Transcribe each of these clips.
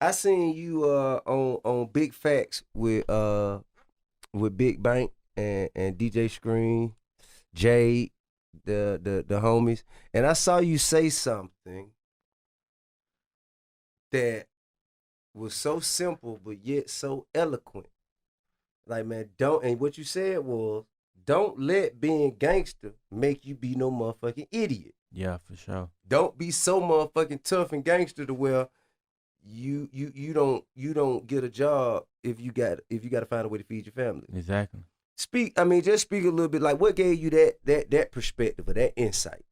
I seen you on Big Facts with Big Bank and DJ Screen, Jade, the homies, and I saw you say something that was so simple but yet so eloquent. Like, man, and what you said was, don't let being gangster make you be no motherfucking idiot. Yeah, for sure. Don't be so motherfucking tough and gangster to where you don't get a job if you got to find a way to feed your family. Exactly. Just speak a little bit. Like, what gave you that perspective or that insight?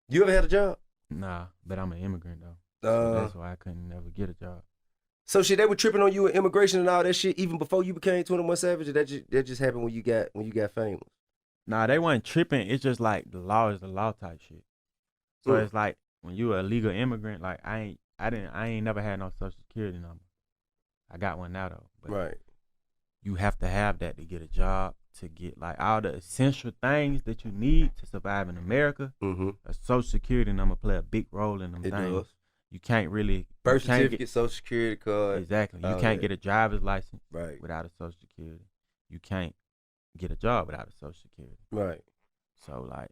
You ever had a job? Nah, but I'm an immigrant though. So that's why I couldn't never get a job. So shit, they were tripping on you with immigration and all that shit even before you became 21 Savage. Or that just happened when you got famous. Nah, they weren't tripping. It's just like the law is the law type shit. So it's like when you a legal immigrant, like I ain't never had no social security number. I got one now though. But right. You have to have that to get a job, to get like all the essential things that you need to survive in America. Mm-hmm. A social security number play a big role in them things. Does. You can't really birth certificate, social security card. Exactly. You can't get a driver's license right without a social security. You can't get a job without a social security. Right. So like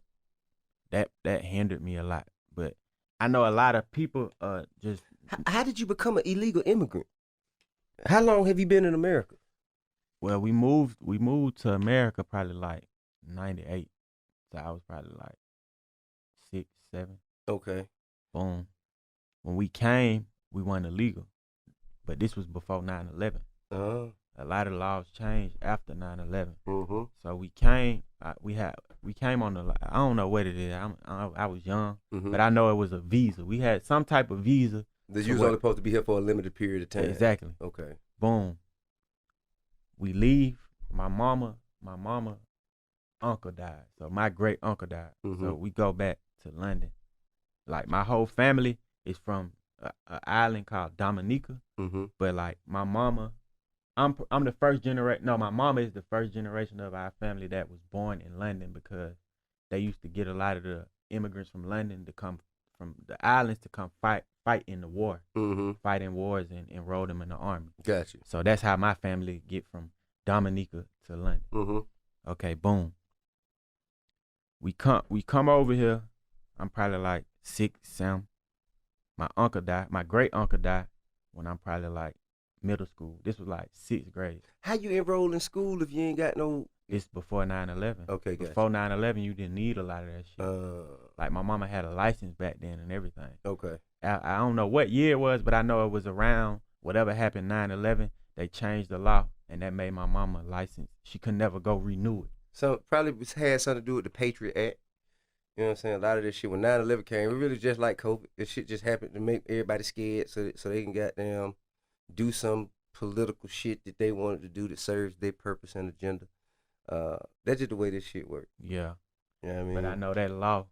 that hindered me a lot. But I know a lot of people just. How did you become an illegal immigrant? How long have you been in America? Well, we moved to America probably like 98. So I was probably like 6, 7. Okay. Boom. When we came, we weren't illegal. But this was before 9/11. Uh-huh. A lot of laws changed after 9/11. Mm-hmm. So we came on the, I don't know what it is. I was young, but I know it was a visa. We had some type of visa. That you was only supposed to be here for a limited period of time. Exactly. Okay. Boom. We leave. My mama uncle died. So my great uncle died. So we go back to London. Like my whole family is from an island called Dominica. But like my mama, I'm the first generation. No, my mama is the first generation of our family that was born in London, because they used to get a lot of the immigrants from London to come from the islands to come fight in the war, fight in wars and enroll them in the army. Gotcha. So that's how my family get from Dominica to London. Okay, boom. We come over here. I'm probably like 6, 7. My uncle died. My great uncle died when I'm probably like middle school. This was like 6th grade. How you enroll in school if you ain't got no? It's before 9/11. Okay, gotcha. Before 9/11, you didn't need a lot of that shit. Like my mama had a license back then and everything. Okay. I don't know what year it was, but I know it was around whatever happened 9/11. They changed the law, and that made my mama licensed. She could never go renew it. So probably had something to do with the Patriot Act. You know what I'm saying? A lot of this shit, when 9/11 came, it really just like COVID. This shit just happened to make everybody scared so they can goddamn do some political shit that they wanted to do that serves their purpose and agenda. That's just the way this shit works. Yeah. You know what I mean? But I know that law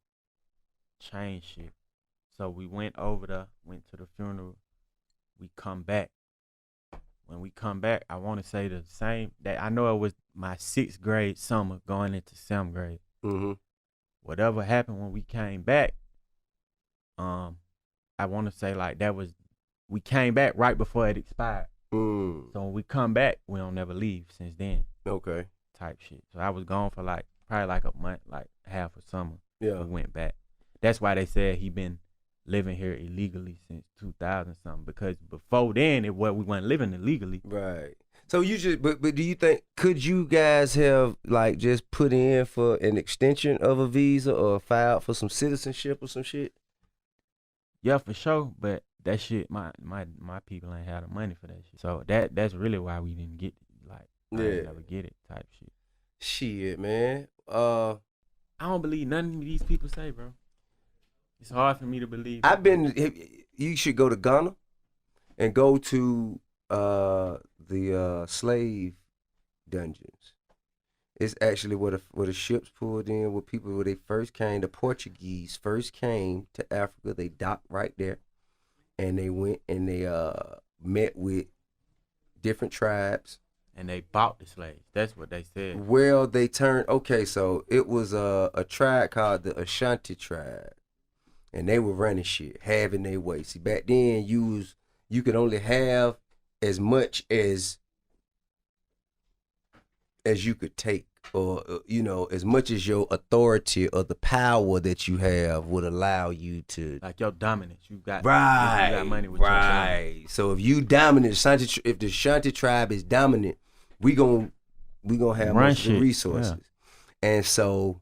changed shit. So we went over there, went to the funeral. We come back. When we come back, I want to say the same. That I know it was my 6th grade summer going into 7th grade. Whatever happened when we came back, I want to say like we came back right before it expired. So when we come back, we don't never leave since then. Okay. Type shit. So I was gone for like probably like a month, like half a summer. Yeah. We went back. That's why they said he been living here illegally since 2000 something, because before then we weren't living illegally. Right. So you just but do you think could you guys have like just put in for an extension of a visa or filed for some citizenship or some shit? Yeah, for sure. But that shit, my people ain't had the money for that shit. So that's really why we didn't get like I didn't never get it type shit. Shit, man. I don't believe none of these people say, bro. It's hard for me to believe. You should go to Ghana and go to the slave dungeons. It's actually where the ships pulled in, where they first came. The Portuguese first came to Africa. They docked right there, and they went and they met with different tribes. And they bought the slaves. That's what they said. Well, they turned. Okay, so it was a tribe called the Ashanti tribe. And they were running shit, having their way. See, back then, you you can only have as much as you could take, or as much as your authority or the power that you have would allow you to, like your dominance. You got right, you got money with your dominance. So if you dominant, if the Shanti tribe is dominant, we gonna have most of the resources, and so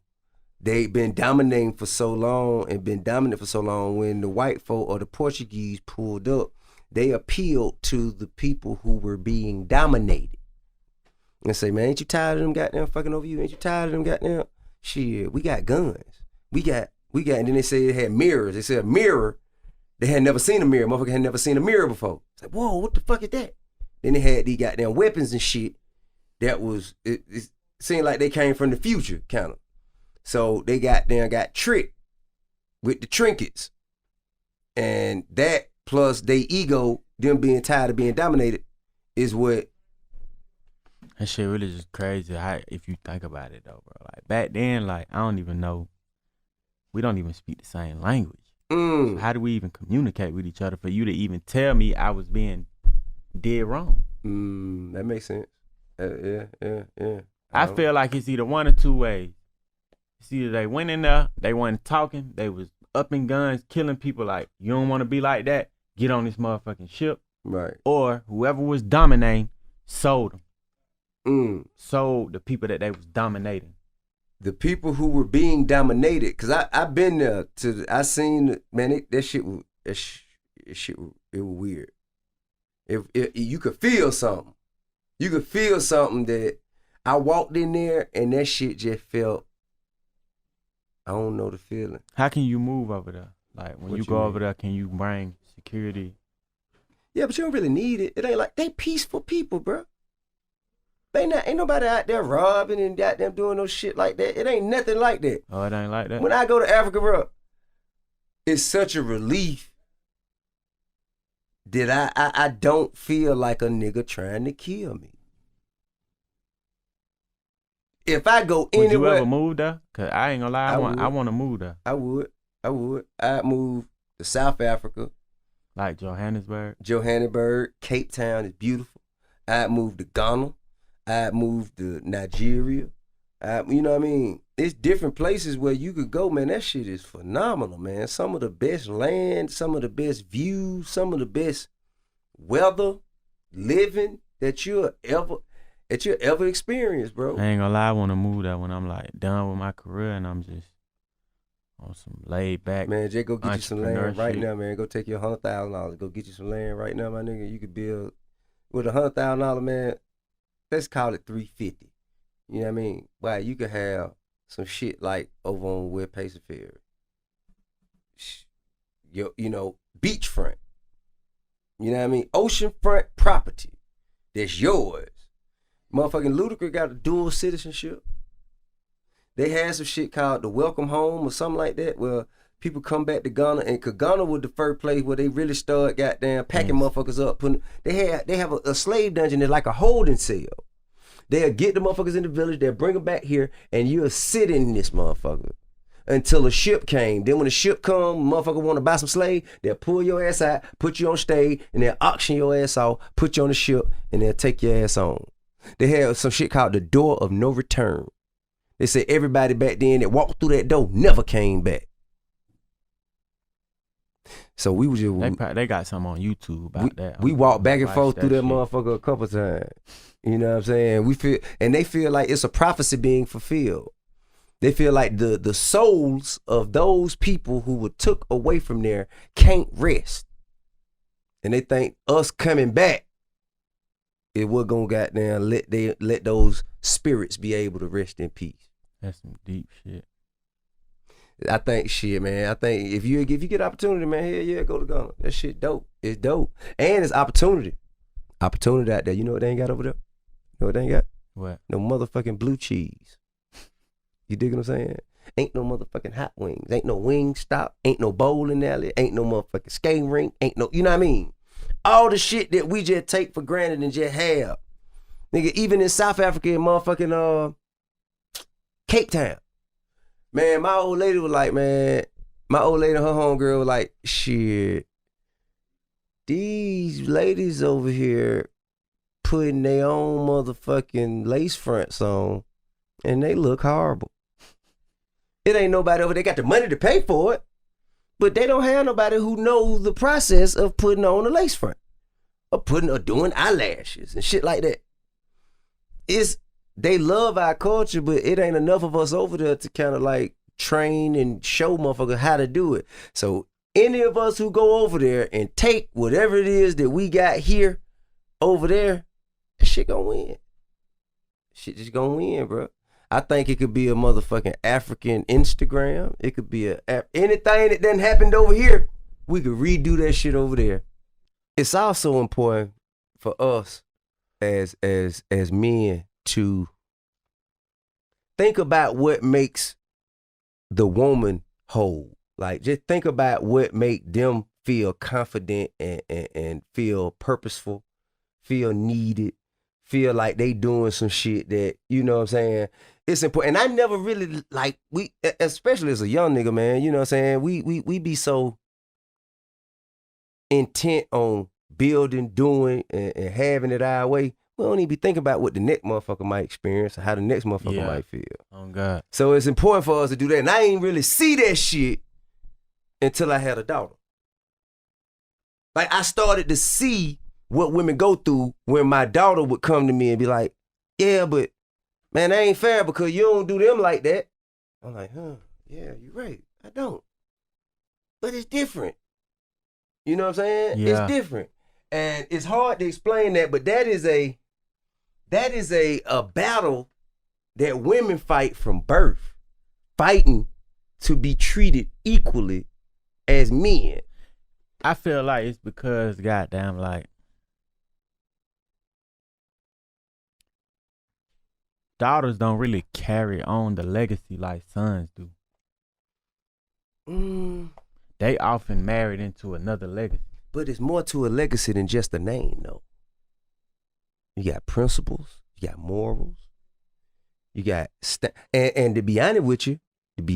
they've been dominating for so long and been dominant for so long. When the white folk or the Portuguese pulled up, they appealed to the people who were being dominated. And say, man, ain't you tired of them goddamn fucking over you? Ain't you tired of them goddamn? Shit, we got guns. We got, and then they say it had mirrors. They said a mirror. They had never seen a mirror. Motherfucker had never seen a mirror before. It's like, whoa, what the fuck is that? Then they had these goddamn weapons and shit that was, it seemed like they came from the future, kind of. So they got tricked with the trinkets. And that plus they ego, them being tired of being dominated, is what. That shit really just crazy if you think about it though, bro. Like back then, like I don't even know, we don't even speak the same language. So how do we even communicate with each other for you to even tell me I was being dead wrong? That makes sense. Yeah. I feel like it's either one or two ways. It's either they went in there, they wasn't talking, they was upping guns, killing people. Like, you don't want to be like that, get on this motherfucking ship. Right. Or whoever was dominating sold them. Sold the people that they was dominating. The people who were being dominated, cause I've been there I seen, man, that shit was weird. If you could feel something. You could feel something that I walked in there and that shit just felt, I don't know the feeling. How can you move over there? Like when you go over there, can you bring security? Yeah, but you don't really need it. It ain't like, they peaceful people, bro. Ain't nobody out there robbing and goddamn doing no shit like that. It ain't nothing like that. Oh, it ain't like that? When I go to Africa, bro, it's such a relief that I don't feel like a nigga trying to kill me. If I go anywhere. Would you ever move there? Cause I ain't gonna lie, I want to move there. I would. I'd move to South Africa. Like Johannesburg? Cape Town is beautiful. I'd move to Ghana. I'd move to Nigeria. You know what I mean? It's different places where you could go, man. That shit is phenomenal, man. Some of the best land, some of the best views, some of the best weather, living that you'll ever experience, bro. I ain't gonna lie, I want to move there when I'm like done with my career and I'm just on some laid back. Man, Jay, go get you some land right now, man. Go take your $100,000. Go get you some land right now, my nigga. You could build with $100,000, man. Let's call it $350. You know what I mean? Wow, you could have some shit like over on West Pacer Ferry. Beachfront. You know what I mean? Oceanfront property. That's yours. Motherfucking Ludacris got a dual citizenship. They had some shit called the Welcome Home or something like that, where people come back to Ghana, and Ghana was the first place where they really started goddamn packing motherfuckers up. They have a slave dungeon that's like a holding cell. They'll get the motherfuckers in the village, they'll bring them back here, and you'll sit in this motherfucker until a ship came. Then when the ship come, motherfucker want to buy some slave, they'll pull your ass out, put you on stage, and they'll auction your ass off, put you on the ship, and they'll take your ass on. They have some shit called the door of no return. They say everybody back then that walked through that door never came back. So we was just they got some on YouTube about that. We walked back and forth through that motherfucker a couple times. You know what I'm saying? They feel like it's a prophecy being fulfilled. They feel like the souls of those people who were took away from there can't rest. And they think us coming back, it was gonna goddamn let those spirits be able to rest in peace. That's some deep shit. I think shit, man. I think if you get opportunity, man, hell yeah, go to Ghana. That shit dope. It's dope. And it's opportunity. Opportunity out there. You know what they ain't got over there? You know what they ain't got? What? No motherfucking blue cheese. You dig what I'm saying? Ain't no motherfucking hot wings. Ain't no wing stop. Ain't no bowling alley. Ain't no motherfucking skating rink. Ain't no, you know what I mean? All the shit that we just take for granted and just have. Nigga, even in South Africa and motherfucking Cape Town. Man, my old lady was like, man, my old lady and her homegirl was like, shit, these ladies over here putting their own motherfucking lace fronts on, and they look horrible. It ain't nobody over there got the money to pay for it, but they don't have nobody who knows the process of putting on a lace front or doing eyelashes and shit like that. They love our culture, but it ain't enough of us over there to kind of like train and show motherfuckers how to do it. So any of us who go over there and take whatever it is that we got here over there, that shit gonna win. Shit just gonna win, bro. I think it could be a motherfucking African Instagram. It could be anything that done happened over here, we could redo that shit over there. It's also important for us as men to think about what makes the woman whole. Like, just think about what make them feel confident and feel purposeful, feel needed, feel like they doing some shit that, you know what I'm saying? It's important. And I never really, like, especially as a young nigga, man, you know what I'm saying? We be so intent on building, doing, and having it our way. We don't even be thinking about what the next motherfucker might experience or how the next motherfucker might feel. Oh, God. So it's important for us to do that. And I ain't really see that shit until I had a daughter. Like, I started to see what women go through when my daughter would come to me and be like, yeah, but man, that ain't fair because you don't do them like that. I'm like, yeah, you're right. I don't. But it's different. You know what I'm saying? Yeah. It's different. And it's hard to explain that, but that is a battle that women fight from birth, fighting to be treated equally as men. I feel like it's because, goddamn, like, daughters don't really carry on the legacy like sons do. They often married into another legacy. But it's more to a legacy than just a name, though. You got principles, you got morals, you got and to be honest with you, the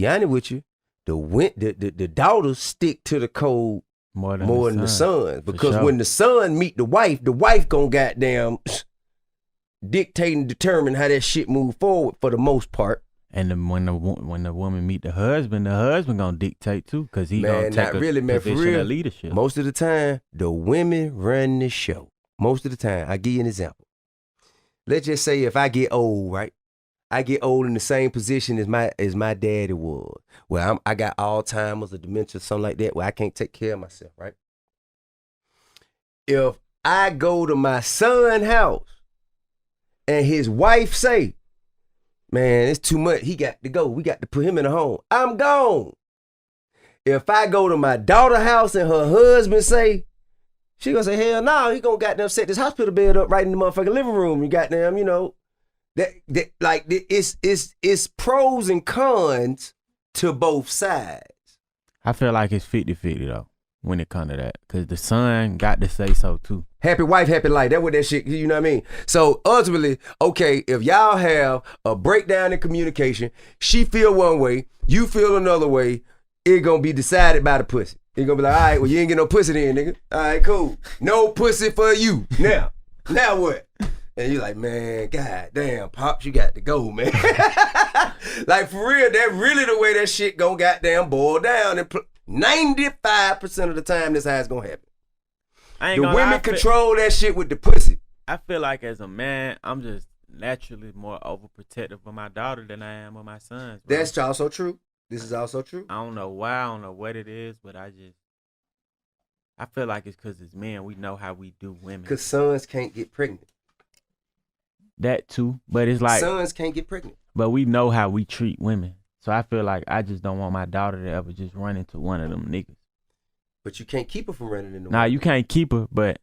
daughters stick to the code more than the sons. Because when the son meet the wife gonna goddamn dictate and determine how that shit move forward for the most part. And when the woman meet the husband gonna dictate too, because he gonna take position of leadership. Most of the time, the women run the show. Most of the time, I give you an example. Let's just say if I get old, right? I get old in the same position as my daddy was. Where I got Alzheimer's or dementia, something like that, where I can't take care of myself, right? If I go to my son's house and his wife say, man, it's too much, he got to go, we got to put him in a home, I'm gone. If I go to my daughter's house and her husband say, she gonna say, hell no, he gonna goddamn set this hospital bed up right in the motherfucking living room. You goddamn, you know, that like it's pros and cons to both sides. I feel like it's 50-50 though when it comes to that, because the son got to say so too. Happy wife, happy life. That's what that shit, you know what I mean? So ultimately, okay, if y'all have a breakdown in communication, she feel one way, you feel another way, it gonna be decided by the pussy. He gonna be like, all right, well, you ain't get no pussy then, nigga. All right, cool. No pussy for you. Now what? And you're like, man, god damn, Pops, you got to go, man. Like, for real, that's really the way that shit gonna goddamn boil down. And 95% of the time, this how it's gonna happen. The women control that shit with the pussy. I feel like as a man, I'm just naturally more overprotective of my daughter than I am of my sons. Bro. That's also true. This is also true. I don't know why, I don't know what it is, but I feel like it's because as men, we know how we do women. Because sons can't get pregnant. That too, but it's like sons can't get pregnant. But we know how we treat women. So I feel like I just don't want my daughter to ever just run into one of them niggas. But you can't keep her from running into one. Nah, you can't keep her, but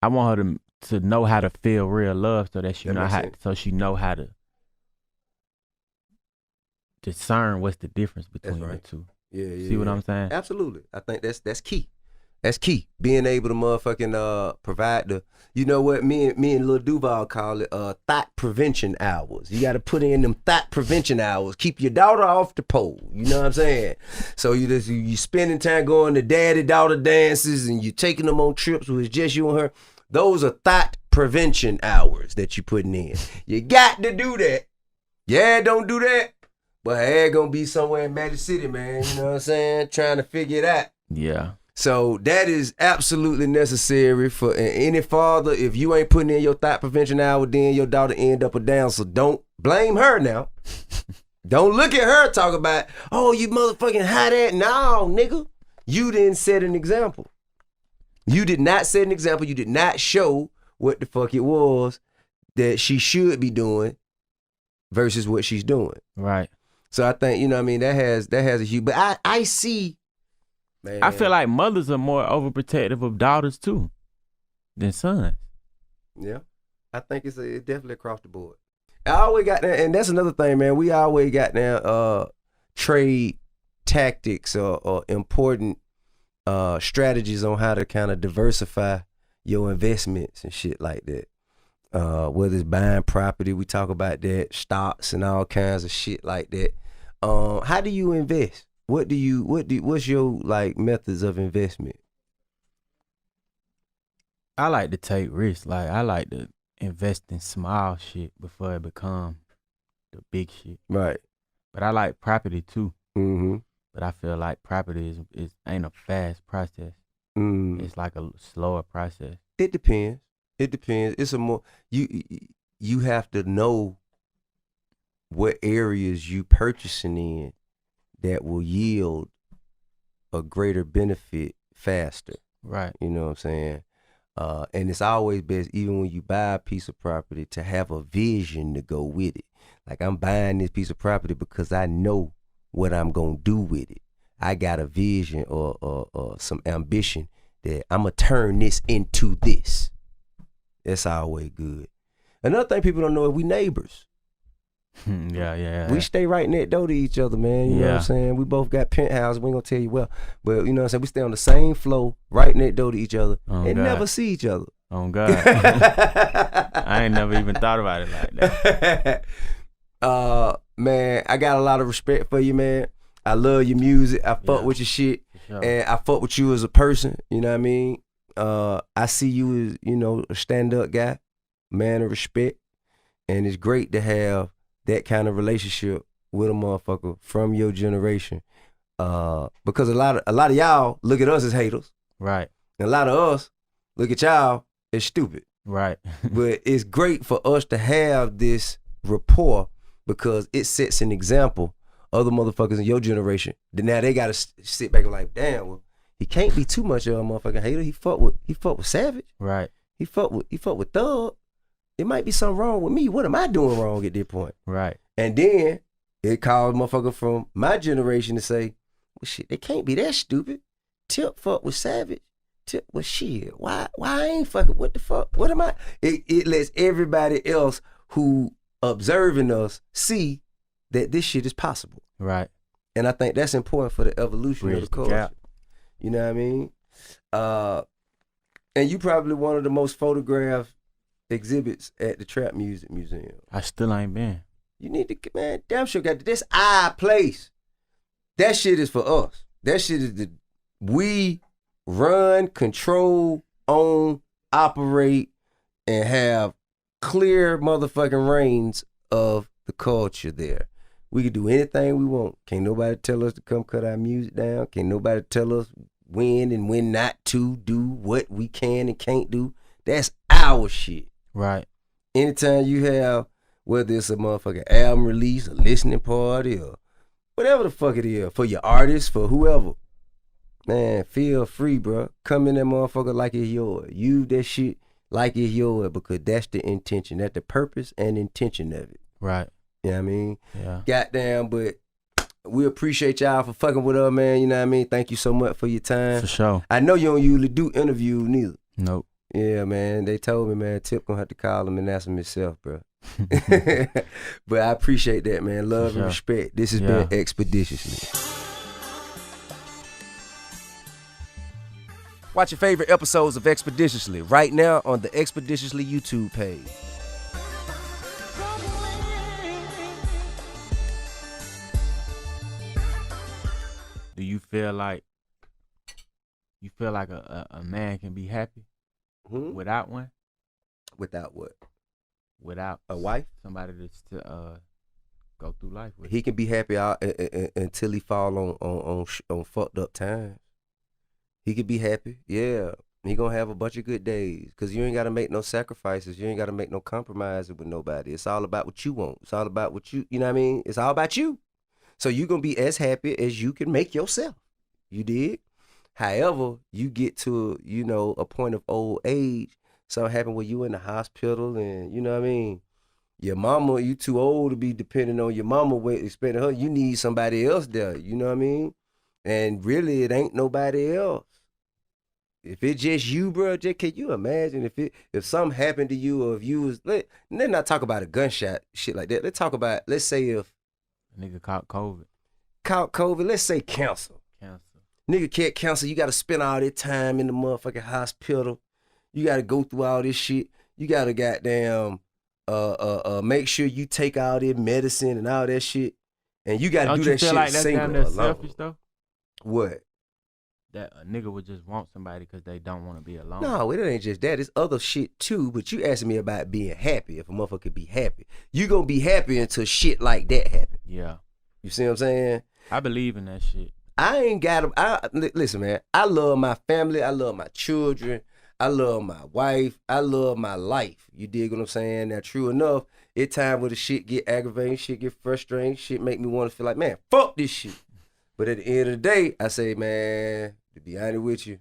I want her to know how to feel real love so that she know how to discern what's the difference between the two. Yeah. See what I'm saying? Absolutely. I think that's key. That's key. Being able to motherfucking provide the, you know what, me and Lil Duval call it thought prevention hours. You got to put in them thought prevention hours. Keep your daughter off the pole. You know what I'm saying? So you spending time going to daddy-daughter dances and you taking them on trips where it's just you and her. Those are thought prevention hours that you putting in. You got to do that. Yeah, don't do that. But her gonna be somewhere in Magic City, man. You know what I'm saying? Trying to figure it out. Yeah. So that is absolutely necessary for any father. If you ain't putting in your thought prevention hour, then your daughter end up or down. So don't blame her now. Don't look at her talk about, oh, you motherfucking hot at. No, nigga. You didn't set an example. You did not set an example. You did not show what the fuck it was that she should be doing versus what she's doing. Right. So I think, you know what I mean, that has a huge, but I see, man. I feel like mothers are more overprotective of daughters too than sons. Yeah. I think it's definitely across the board. I always got that, and that's another thing, man. We always got now trade tactics or important strategies on how to kind of diversify your investments and shit like that. Whether it's buying property, we talk about that, stocks and all kinds of shit like that. How do you invest? What's your like methods of investment? I like to take risks. Like I like to invest in small shit before it become the big shit. Right. But I like property too. Mm-hmm. But I feel like property is ain't a fast process. Mm. It's like a slower process. It depends. It's a more you have to know what areas you purchasing in that will yield a greater benefit faster. Right. You know what I'm saying? And it's always best, even when you buy a piece of property, to have a vision to go with it. Like, I'm buying this piece of property because I know what I'm gonna do with it. I got a vision or some ambition that I'm gonna turn this into this. That's always good. Another thing people don't know is we neighbors. Yeah. We stay right next door to each other, man. You know what I'm saying? We both got penthouses. We ain't gonna tell you well, but you know what I'm saying? We stay on the same floor, right next door to each other, and never see each other. Oh God. I ain't never even thought about it like that. Man, I got a lot of respect for you, man. I love your music. I fuck with your shit, and I fuck with you as a person. You know what I mean? I see you as, you know, a stand-up guy, man of respect, and it's great to have that kind of relationship with a motherfucker from your generation. Because a lot of y'all look at us as haters, right? And a lot of us look at y'all as stupid, right? But it's great for us to have this rapport because it sets an example. Other motherfuckers in your generation, now they gotta sit back and like, damn, well, he can't be too much of a motherfucking hater. He fuck with Savage. Right. He fuck with Thug. It might be something wrong with me. What am I doing wrong at this point? Right. And then it caused motherfucker from my generation to say, well, shit, they can't be that stupid. Tip fuck with Savage. Tip, well, shit, why I ain't fucking, what the fuck? What am I? It lets everybody else who observing us see that this shit is possible. Right. And I think that's important for the evolution of the culture. You know what I mean? And you probably one of the most photographed exhibits at the Trap Music Museum. I still ain't been. You need to, man, damn sure got this our place. That shit is for us. That shit is we run, control, own, operate, and have clear motherfucking reins of the culture there. We can do anything we want. Can't nobody tell us to come cut our music down. Can't nobody tell us when and when not to do what we can and can't do. That's our shit. Right. Anytime you have, whether it's a motherfucking album release, a listening party, or whatever the fuck it is, for your artist, for whoever, man, feel free, bro. Come in that motherfucker like it's yours. Use that shit like it's yours because that's the intention. That's the purpose and intention of it. Right. You know what I mean? Yeah. Goddamn, but we appreciate y'all for fucking with us, man. You know what I mean? Thank you so much for your time. For sure. I know you don't usually do interviews neither. Nope. Yeah, man. They told me, man, Tip gonna have to call him and ask him himself, bro. But I appreciate that, man. Love and respect. This has been Expeditiously. Watch your favorite episodes of ExpediTIously right now on the ExpediTIously YouTube page. Do you feel like a man can be happy without one? Without what? Without a wife? Somebody to go through life with. He can be happy until he fall on fucked up times. He could be happy, yeah. He gonna have a bunch of good days, cause you ain't gotta make no sacrifices. You ain't gotta make no compromises with nobody. It's all about what you want. It's all about what you know what I mean? It's all about you. So you gonna be as happy as you can make yourself. You dig? However, you get to, a point of old age, something happen where you in the hospital and, you know what I mean? Your mama, you too old to be depending on your mama, expecting her. You need somebody else there, you know what I mean? And really, it ain't nobody else. If it's just you, bro, can you imagine if something happened to you, or if you was, let's not talk about a gunshot, shit like that. Let's say if a nigga caught COVID. Let's say cancer. Nigga can't cancel. You got to spend all that time in the motherfucking hospital. You got to go through all this shit. You got to goddamn make sure you take all that medicine and all that shit. And you got to do that shit like single that's alone. Selfish though? What? That a nigga would just want somebody because they don't want to be alone. No, it ain't just that. It's other shit too. But you asking me about being happy. If a motherfucker could be happy, you gonna be happy until shit like that happen. Yeah. You see what I'm saying? I believe in that shit. I ain't got listen, man. I love my family. I love my children. I love my wife. I love my life. You dig what I'm saying? Now, true enough, it time where the shit get aggravating, shit get frustrating, shit make me want to feel like, man, fuck this shit. But at the end of the day, I say, man, to be honest with you,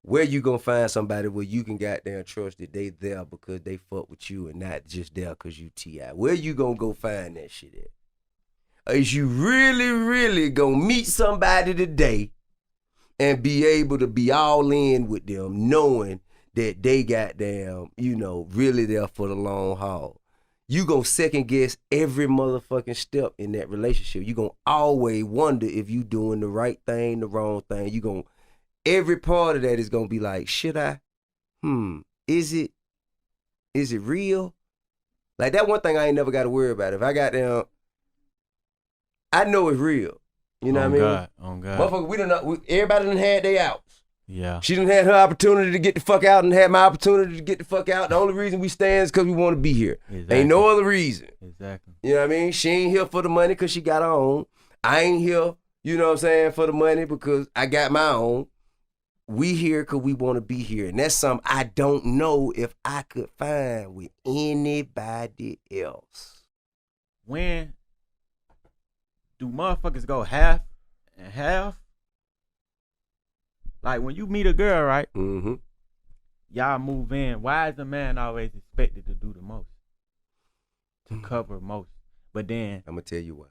where you gonna find somebody where you can goddamn trust that they there because they fuck with you and not just there because you T.I.? Where you gonna go find that shit at? Is you really, really gonna meet somebody today and be able to be all in with them, knowing that they goddamn, really there for the long haul? You gonna second guess every motherfucking step in that relationship. You gonna always wonder if you doing the right thing, the wrong thing. Every part of that is gonna be like, should I? Is it real? Like that one thing I ain't never got to worry about. If I got down, I know it's real. You know what I mean? On God. Motherfucker, everybody done had their outs. Yeah. She done had her opportunity to get the fuck out and had my opportunity to get the fuck out. The only reason we stand is because we want to be here. Exactly. Ain't no other reason. Exactly. You know what I mean? She ain't here for the money because she got her own. I ain't here, you know what I'm saying, for the money because I got my own. We here because we want to be here. And that's something I don't know if I could find with anybody else. When do motherfuckers go half and half? Like when you meet a girl, right? Mm-hmm. Y'all move in. Why is a man always expected to do the most? To cover most. But then I'm gonna tell you what.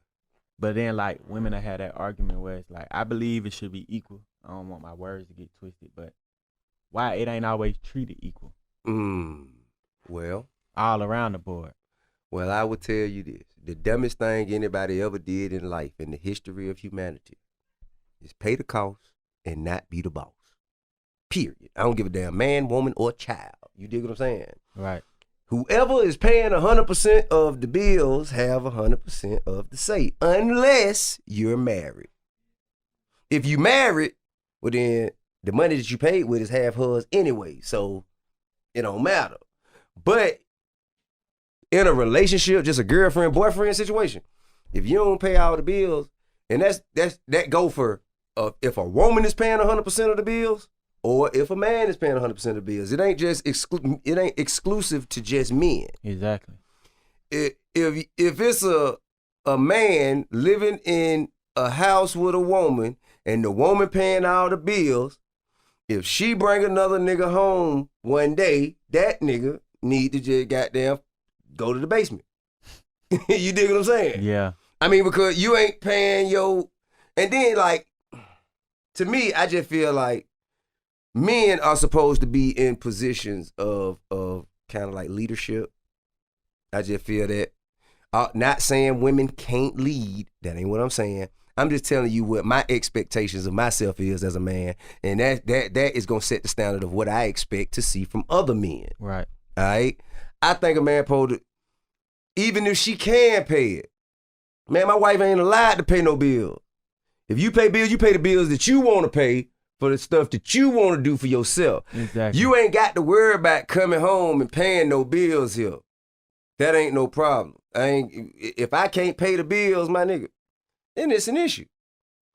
But then like women have had that argument where it's like, I believe it should be equal. I don't want my words to get twisted, but why it ain't always treated equal? Well, all around the board. Well, I would tell you this. The dumbest thing anybody ever did in life in the history of humanity is pay the cost and not be the boss. Period. I don't give a damn man, woman, or child. You dig what I'm saying? Right. Whoever is paying 100% of the bills have 100% of the say, unless you're married. If you married, well then the money that you paid with is half hers anyway, so it don't matter. But in a relationship, just a girlfriend, boyfriend situation, if you don't pay all the bills, and that go for if a woman is paying 100% of the bills, or if a man is paying 100% of the bills. It ain't just it ain't exclusive to just men. Exactly. If it's a man living in a house with a woman and the woman paying all the bills, if she bring another nigga home one day, that nigga need to just goddamn go to the basement. You dig what I'm saying? Yeah. I mean, because you ain't paying and then like, to me, I just feel like men are supposed to be in positions of kind of like leadership. I just feel that. Not saying women can't lead. That ain't what I'm saying. I'm just telling you what my expectations of myself is as a man, and that is gonna set the standard of what I expect to see from other men. Right. All right. I think a man supposed to, even if she can pay it, man, my wife ain't allowed to pay no bills. If you pay bills, you pay the bills that you want to pay for the stuff that you want to do for yourself. Exactly. You ain't got to worry about coming home and paying no bills here. That ain't no problem. If I can't pay the bills, my nigga, then it's an issue.